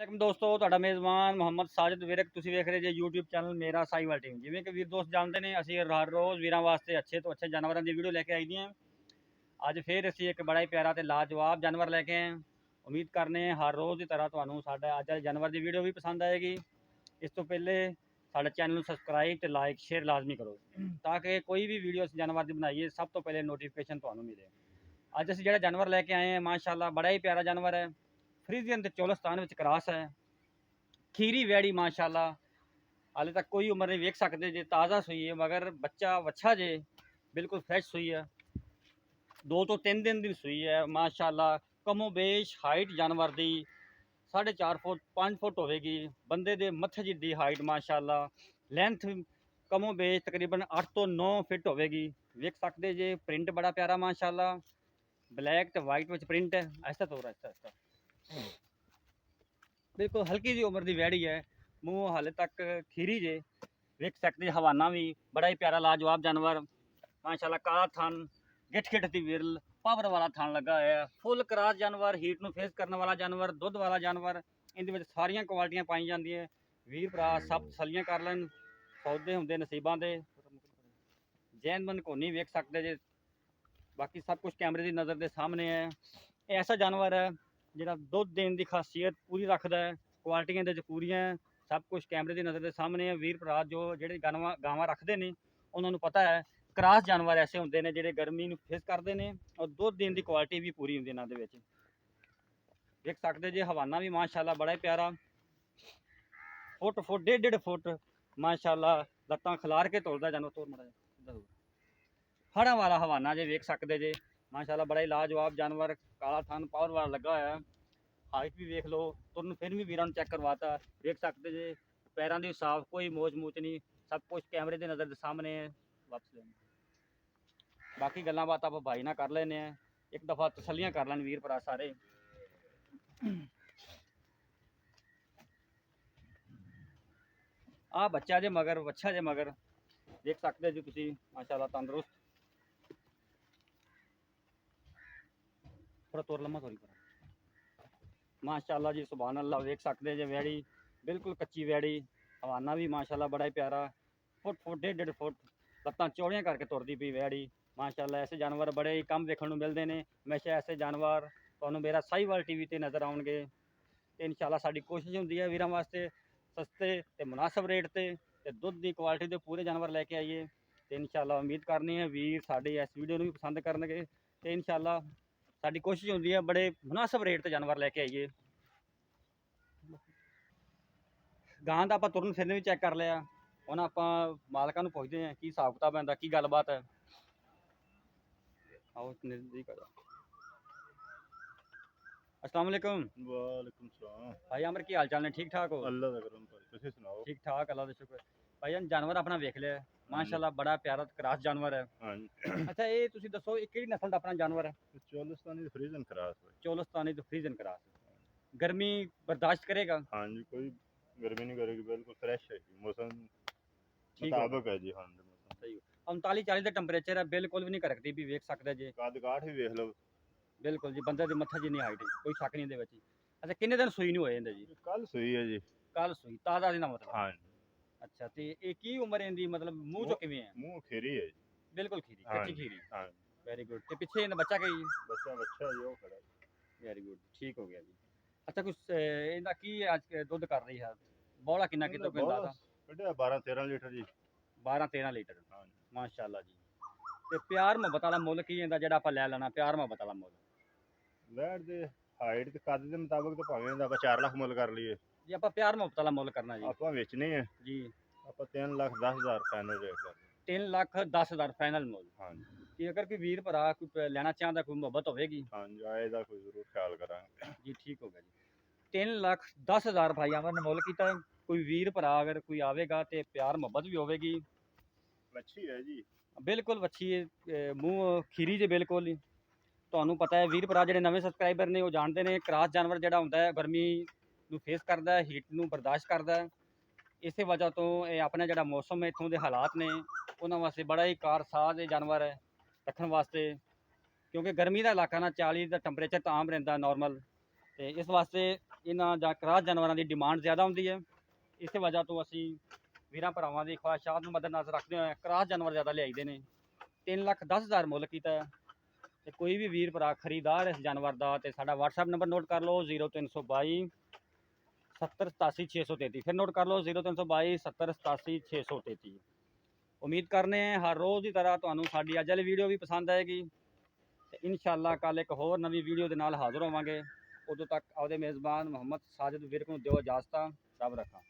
ਵਾਲੇਕੁਮ ਦੋਸਤੋ, ਤੁਹਾਡਾ ਮੇਜ਼ਬਾਨ ਮੁਹੰਮਦ ਸਾजिद ਵਿਰਕ। ਤੁਸੀਂ ਵੇਖ ਰਹੇ ਜੇ YouTube ਚੈਨਲ ਮੇਰਾ ਸਾਹੀਵਾਲ ਟੀਮ। ਜਿਵੇਂ ਕਿ ਵੀਰ ਦੋਸਤ ਜਾਣਦੇ ਨੇ, ਅਸੀਂ ਹਰ ਰੋਜ਼ ਵੀਰਾਂ ਵਾਸਤੇ ਅੱਛੇ ਤੋਂ ਅੱਛੇ ਜਾਨਵਰਾਂ ਦੀ ਵੀਡੀਓ ਲੈ ਕੇ ਆਈ ਦੀਆਂ। ਅੱਜ ਫਿਰ ਅਸੀਂ ਇੱਕ ਬੜਾ ਹੀ ਪਿਆਰਾ ਤੇ ਲਾਜਵਾਬ ਜਾਨਵਰ ਲੈ ਕੇ ਆਏ। ਉਮੀਦ ਕਰਨੇ ਹਰ ਰੋਜ਼ ਦੀ ਤਰ੍ਹਾਂ ਤੁਹਾਨੂੰ ਸਾਡਾ ਅੱਜ ਜਾਨਵਰ ਦੀ ਵੀਡੀਓ ਵੀ ਪਸੰਦ ਆਏਗੀ। ਇਸ ਤੋਂ ਪਹਿਲੇ ਸਾਡੇ ਚੈਨਲ ਨੂੰ ਸਬਸਕ੍ਰਾਈਬ ਤੇ ਲਾਈਕ ਸ਼ੇਅਰ ਲਾਜ਼ਮੀ ਕਰੋ, ਤਾਂ ਕਿ ਕੋਈ ਵੀ ਵੀਡੀਓ ਅਸੀਂ ਜਾਨਵਰ ਦੀ ਬਣਾਈਏ ਸਭ ਤੋਂ ਪਹਿਲੇ ਨੋਟੀਫਿਕੇਸ਼ਨ ਤੁਹਾਨੂੰ ਮਿਲੇ। ਅੱਜ ਅਸੀਂ ਜਿਹੜਾ ਜਾਨਵਰ ਲੈ ਕੇ ਆਏ ਹਾਂ, ਮਾਸ਼ਾਅੱਲਾ ਬੜਾ ਹੀ ਪਿਆਰਾ ਜਾਨਵਰ ਹੈ। ਫਰੀਜ਼ੀਅਨ ਤੇ ਚੋਲਿਸਤਾਨ ਵਿੱਚ ਕਰਾਸ ਹੈ। खीरी वैड़ी माशाल्लाह, हाले तक कोई उम्र नहीं वेख सकते जे, ताज़ा सूई है मगर बच्चा वच्छा जे बिल्कुल फ्रैश सूई है। 2 ਤੋਂ 3 दिन की सूई है माशाल्लाह। कमो बेश हाइट जानवर की 4.5 फुट 5 फुट होगी। बंदे दे मत्थे जिद्दी हाइट माशाल्लाह। लेंथ कमो बेश तकरीबन 8 ਤੋਂ 9 फिट होगी। वेख सकते जे प्रिंट बड़ा प्यारा माशाल्लाह, ब्लैक तो वाइट में प्रिंट है। ऐसा तो ऐसा बिल्कुल हल्की जी उम्र की वैड़ी है। मूँह हाले तक खीरी जे, वेख सकते हवाना भी बड़ा ही प्यारा लाजवाब जानवर माशाल्लाह। काला थन, गिठ गिठ की विरल, पावर वाला थन लगा है। फुल क्रॉस जानवर, हीट में फेस करने वाला जानवर, दुध वाला जानवर। इन सारिया क्वालिटियां पाई जाती है। वीर भरा सब तसलियां कर लैन, सौदे होंगे नसीबों के। जैनमन को नहीं वेख सकते जे, बाकी सब कुछ कैमरे की नज़र के सामने है। ऐसा जानवर है ਜਿਹੜਾ ਦੁੱਧ ਦੇਣ ਦੀ ਖਾਸੀਅਤ ਪੂਰੀ ਰੱਖਦਾ ਹੈ। ਕੁਆਲਿਟੀਆਂ ਦੇ ਪੂਰੀਆਂ, ਸਭ ਕੁਝ ਕੈਮਰੇ ਦੀ ਨਜ਼ਰ ਦੇ ਸਾਹਮਣੇ ਹੈ। ਵੀਰ ਭਰਾ ਜੋ ਜਿਹੜੇ ਗਾਵਾਂ ਰੱਖਦੇ ਨੇ, ਉਹਨਾਂ ਨੂੰ ਪਤਾ ਹੈ ਕ੍ਰਾਸ ਜਾਨਵਰ ਐਸੇ ਹੁੰਦੇ ਨੇ ਜਿਹੜੇ ਗਰਮੀ ਨੂੰ ਫੇਸ ਕਰਦੇ ਨੇ ਔਰ ਦੁੱਧ ਦੇਣ ਦੀ ਕੁਆਲਿਟੀ ਵੀ ਪੂਰੀ ਹੁੰਦੀ ਇਹਨਾਂ ਦੇ ਵਿੱਚ। ਦੇਖ ਸਕਦੇ ਜੇ ਹਵਾਨਾ ਵੀ ਮਾਸ਼ਾਅੱਲਾ ਬੜਾ ਹੀ ਪਿਆਰਾ, ਫੁੱਟ 1.5 ਫੁੱਟ ਮਾਸ਼ਾਅੱਲਾ। ਲੱਤਾਂ ਖਿਲਾਰ ਕੇ ਤੁਰਦਾ ਜਾਨਵਰ। ਤੋਰ ਮੜਾ ਹੜਾਂ ਵਾਲਾ ਹਵਾਨਾ ਜੇ ਵੇਖ ਸਕਦੇ ਜੇ माशाल्लाह। बड़ा ही लाजवाब जानवर, काला थन पावर वाला लगा है। हाइट भी वेख लो, तुरंत फिर भी वीरान चेक करवाता। देख सकते जे पैरों की साफ, कोई मोच मूच नहीं, सब कुछ कैमरे की नज़र के सामने है। वापस लेने बाकी गल्लां बात आप भाई ना कर लेने, एक दफ़ा तसलियां कर लैन वीर भरा सारे। आ बच्चा जे मगर, अच्छा जे मगर देख सकते जी तुसी माशाल्लाह तंदुरुस्त। तोर लम्मा थोड़ी पर माशाल्लाह जी, सुभान अल्लाह। देख सकते जे वैड़ी बिल्कुल कच्ची वैड़ी। हवाना भी माशाल्लाह बड़ा ही प्यारा, फुट 1.5 फुट लत्तां चौड़ियां करके तुरदी पई वैड़ी माशाल्लाह। ऐसे जानवर बड़े ही कम देखने को मिलते हैं। हमेशा ऐसे जानवर तुहानूं मेरा साहीवाल टीवी ते नज़र आउणगे। ते इंशाल्लाह साडी कोशिश हुंदी है वीरां वास्ते सस्ते ते मुनासिब रेट ते दुध की क्वालिटी के पूरे जानवर लैके आइए। तो इंशाल्लाह उम्मीद करनी है वीर साडी इस वीडियो नूं भी पसंद करनगे। तो इंशाल्लाह साडी कोशिश होंदी है बड़े मुनासिब रेट ते जानवर लैके आइए। गां का आपां तुरन फिरन भी चैक कर लिया। हुण आपां मालकां नूं पुछदे हैं की हिसाब किताब है, की गलबात है। आओ नज़दीक आ जाओ। अस्सलाम वालेकुम। वालेकुम सलाम भाई अमर, की हाल चाल ने? ठीक ठाक हो? अल्लाह दा करम भाई, तुसीं सुनाओ। ठीक ठाक, अल्लाह का शुक्र। भाई जानवर अपना वेख लिया माशाल्लाह, बड़ा प्यारा क्रॉस जानवर है। हाँ जी। अच्छा ये तुसीं दसो ये किहड़ी नस्ल दा अपना जानवर है? चोलिस्तानी फ्रीजन क्रास भाई। चोलिस्तानी तो फ्रीजन क्रॉस। गर्मी बर्दाश्त करेगा? हाँ जी, कोई गर्मी नहीं करेगी, बिल्कुल फ्रेश है जी, मौसम ठीक मुताबिक है जी। हाँ जी, मौसम सही 39-40 का टैंपरेचर है, बिल्कुल भी नहीं करकती भी, वेख सकते जी। कद काठ भी वेख लो। बिल्कुल जी, बंदे दे मत्थे जिन्नी हाइट है, कोई शक नहीं दे विच। अच्छा किन्ने दिन सूई नहीं होए इहदे जी? कल सुई है जी। कल सूई, ताज़ा दी ना मतलब? हाँ जी। अच्छा ते ये की उम्र इहदी, मतलब मुंह चो किवें है? मुंह खीरी है जी। बिल्कुल खीरी, हाँ कच्ची जी। खीरी। हाँ, वेरी गुड। ते पिछे इहदा बच्चा कही? बच्चा बच्चा जी वो खड़ा है। वेरी गुड, ठीक हो गया जी। अच्छा कुछ इहदा की आज दुध कर रही है? बौला किन्ना कितो कोई अंदाजा? कड्ढिया 12-13 लीटर जी। 12-13 लीटर। हाँ जी। माशाल्लाह जी। ते प्यार मुहब्बत वाला मुੱਲ की इहदा जेहड़ा आपां लै लेना, प्यार मुहब्बत वाला मुੱਲ? लैट दे हाइट ते कद दे मुताबिक तो भावें ਇਹਦਾ ਆਪਾਂ 4 ਲੱਖ ਮੁੱਲ ਕਰ ਲਈਏ। जी आपां प्यार मुहब्बत वाला मुੱਲ करना जी। ਆਪਾਂ ਵੇਚਣੀ ਹੈ जी ਆਪਾਂ 3,10,000 ਫਾਈਨਲ ਰੇਟ ਕਰ। 3,10,000 फाइनल मुੱਲ। हाँ जी। कि अगर कोई वीर भरा कोई लेना चाहता, कोई मुहब्बत होगी? हाँ जी, आए दा कोई जरूर ख्याल करांगे जी ठीक हो गया जी। 3,10,000 भाई आमर ने मुੱਲ किया। कोई वीर भरा अगर कोई आवेगा तो प्यार मुहब्बत भी होगी। अच्छी है जी। बिल्कुल अच्छी मूँह खीरी जे बिल्कुल ही। ਤੁਹਾਨੂੰ पता है वीर भरा ਜਿਹੜੇ नवे सबसक्राइबर ने वो जानते हैं क्रॉस जानवर ਜਿਹੜਾ ਹੁੰਦਾ है गर्मी ਨੂੰ फेस करता है, हीट ਨੂੰ बर्दाश्त करता है। इस वजह तो ये अपना ਜਿਹੜਾ मौसम है इतों के हालात ने उन्होंने वास्ते बड़ा ही कारसाज जानवर है रखने वास्ते, क्योंकि गर्मी का इलाका ना 40 का टैंपरेचर तो आम रहता नॉर्मल। ਤੇ ਇਸ ਵਾਸਤੇ ਇਹਨਾਂ ਜਾਂ ਕਰਾਸ ਜਾਨਵਰਾਂ ਦੀ ਡਿਮਾਂਡ ਜ਼ਿਆਦਾ ਹੁੰਦੀ ਹੈ। ਇਸੇ ਵਜ੍ਹਾ ਤੋਂ ਅਸੀਂ ਵੀਰਾਂ ਭਰਾਵਾਂ ਦੀ ਖੁਆਇਸ਼ਾਤ ਨੂੰ ਮੱਦੇਨਜ਼ਰ ਰੱਖਦੇ ਹੋਏ ਕਰਾਸ ਜਾਨਵਰ ਜ਼ਿਆਦਾ ਲਿਆਈਦੇ ਨੇ। 3,10,000 ਮੁੱਲ ਕੀਤਾ ਹੈ। ਤੇ ਕੋਈ ਵੀ ਵੀਰ ਭਰਾ ਖਰੀਦਦਾਰ ਇਸ ਜਾਨਵਰ ਦਾ ਤੇ ਸਾਡਾ WhatsApp ਨੰਬਰ ਨੋਟ ਕਰ ਲਓ 0322 70 87 633। ਫਿਰ ਨੋਟ ਕਰ ਲਓ 0322 70 87 633। ਉਮੀਦ ਕਰਨੇ ਹਰ ਰੋਜ਼ ਦੀ ਤਰ੍ਹਾਂ ਤੁਹਾਨੂੰ ਸਾਡੀ ਅੱਜ ਵਾਲੀ ਵੀਡੀਓ ਵੀ ਪਸੰਦ ਆਏਗੀ ਤੇ ਇਨਸ਼ਾਅੱਲਾ ਕੱਲ ਇੱਕ ਹੋਰ ਨਵੀਂ ਵੀਡੀਓ ਦੇ ਨਾਲ ਹਾਜ਼ਰ ਹੋਵਾਂਗੇ। ਉਦੋਂ ਤੱਕ ਆਪਦੇ ਮੇਜ਼ਬਾਨ ਮੁਹੰਮਦ ਸਾਜਿਦ ਵਿਰਕ ਨੂੰ ਦਿਓ ਇਜਾਜ਼ਤ। ਰੱਬ ਰੱਖਾ।